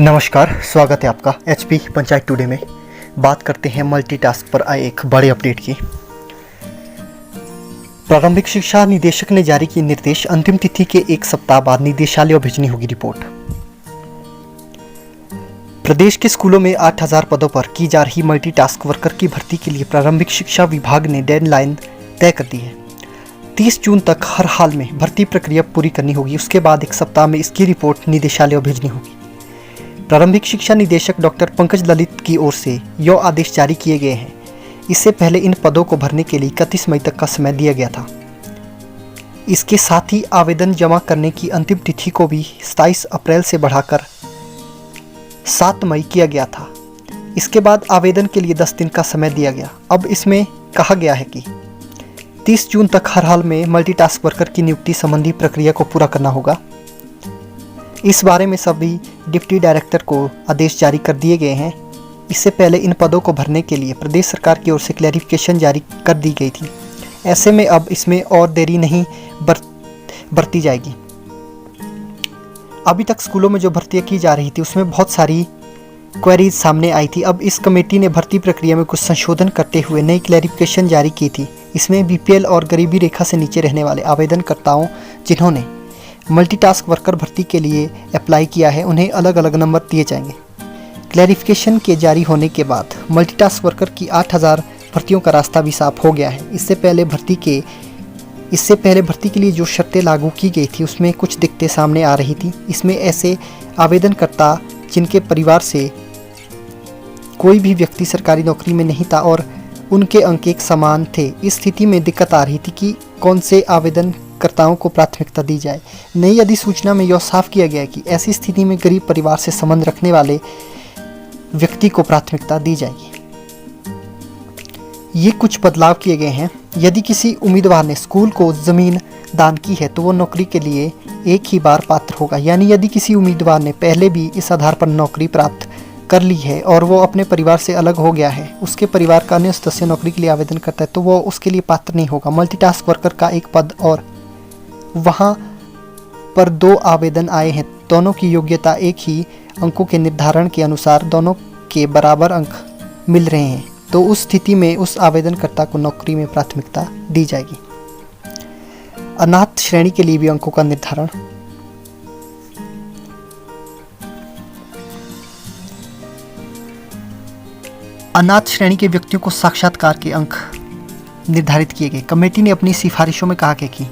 नमस्कार, स्वागत है आपका एचपी पंचायत टुडे में। बात करते हैं मल्टीटास्क पर आए एक बड़े अपडेट की। प्रारंभिक शिक्षा निदेशक ने जारी किए निर्देश, अंतिम तिथि के एक सप्ताह बाद निदेशालयों भेजनी होगी रिपोर्ट। प्रदेश के स्कूलों में 8000 पदों पर की जा रही मल्टीटास्क वर्कर की भर्ती के लिए प्रारंभिक शिक्षा विभाग ने डेडलाइन तय कर दी है। 30 जून तक हर हाल में भर्ती प्रक्रिया पूरी करनी होगी। उसके बाद एक सप्ताह में इसकी रिपोर्ट निदेशालयों भेजनी होगी। प्रारंभिक शिक्षा निदेशक डॉक्टर पंकज ललित की ओर से यह आदेश जारी किए गए हैं। इससे पहले इन पदों को भरने के लिए 31 मई तक का समय दिया गया था। इसके साथ ही आवेदन जमा करने की अंतिम तिथि को भी 27 अप्रैल से बढ़ाकर 7 मई किया गया था। इसके बाद आवेदन के लिए 10 दिन का समय दिया गया। अब इसमें कहा गया है कि 30 जून तक हर हाल में मल्टीटास्क वर्कर की नियुक्ति संबंधी प्रक्रिया को पूरा करना होगा। इस बारे में सभी डिप्टी डायरेक्टर को आदेश जारी कर दिए गए हैं। इससे पहले इन पदों को भरने के लिए प्रदेश सरकार की ओर से क्लैरिफिकेशन जारी कर दी गई थी। ऐसे में अब इसमें और देरी नहीं बरती जाएगी। अभी तक स्कूलों में जो भर्तियां की जा रही थी उसमें बहुत सारी क्वेरीज सामने आई थी। अब इस कमेटी ने भर्ती प्रक्रिया में कुछ संशोधन करते हुए नई क्लैरिफिकेशन जारी की थी। इसमें बीपीएल और गरीबी रेखा से नीचे रहने वाले आवेदनकर्ताओं जिन्होंने मल्टीटास्क वर्कर भर्ती के लिए अप्लाई किया है उन्हें अलग अलग नंबर दिए जाएंगे। क्लैरिफिकेशन के जारी होने के बाद मल्टीटास्क वर्कर की 8000 भर्तियों का रास्ता भी साफ हो गया है। इससे पहले भर्ती के लिए जो शर्तें लागू की गई थी उसमें कुछ दिक्कतें सामने आ रही थी। इसमें ऐसे आवेदनकर्ता जिनके परिवार से कोई भी व्यक्ति सरकारी नौकरी में नहीं था और उनके अंक एक समान थे, इस स्थिति में दिक्कत आ रही थी कि कौन से आवेदनकर्ताओं को प्राथमिकता दी जाए। नई अधिसूचना में यह साफ किया गया है कि ऐसी स्थिति में गरीब परिवार से संबंध रखने वाले व्यक्ति को प्राथमिकता दी जाएगी। ये कुछ बदलाव किए गए हैं। यदि किसी उम्मीदवार ने स्कूल को जमीन दान की है तो वो नौकरी के लिए एक ही बार पात्र होगा। यानी यदि किसी उम्मीदवार ने पहले भी इस आधार पर नौकरी प्राप्त कर ली है और वो अपने परिवार से अलग हो गया है, उसके परिवार का अन्य सदस्य नौकरी के लिए आवेदन करता है तो वो उसके लिए पात्र नहीं होगा। मल्टीटास्क वर्कर का एक पद और वहाँ पर 2 आवेदन आए हैं, दोनों की योग्यता एक ही अंकों के निर्धारण के अनुसार दोनों के बराबर अंक मिल रहे हैं, तो उस स्थिति में उस आवेदनकर्ता को नौकरी में प्राथमिकता दी जाएगी। अनाथ श्रेणी के लिए भी अंकों का निर्धारण। अनाथ श्रेणी के व्यक्तियों को साक्षात्कार के अंक निर्धारित किए गए। कमेटी ने अपनी सिफारिशों में कहा कि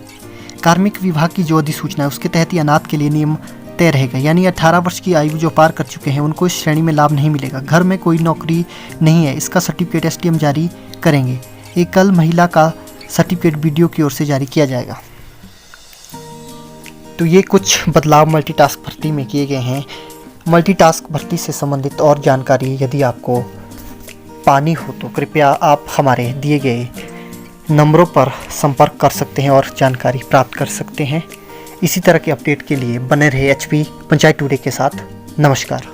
कार्मिक विभाग की जो अधिसूचना है उसके तहत ही अनाथ के लिए नियम तय रहेगा। यानी 18 वर्ष की आयु जो पार कर चुके हैं उनको इस श्रेणी में लाभ नहीं मिलेगा। घर में कोई नौकरी नहीं है, इसका सर्टिफिकेट एसडीएम जारी करेंगे। एकल महिला का सर्टिफिकेट बीडीओ की ओर से जारी किया जाएगा। तो ये कुछ बदलाव मल्टीटास्क भर्ती में किए गए हैं। मल्टीटास्क भर्ती से संबंधित और जानकारी यदि आपको पानी हो तो कृपया आप हमारे दिए गए नंबरों पर संपर्क कर सकते हैं और जानकारी प्राप्त कर सकते हैं। इसी तरह के अपडेट के लिए बने रहे एचपी पंचायत टुडे के साथ। नमस्कार।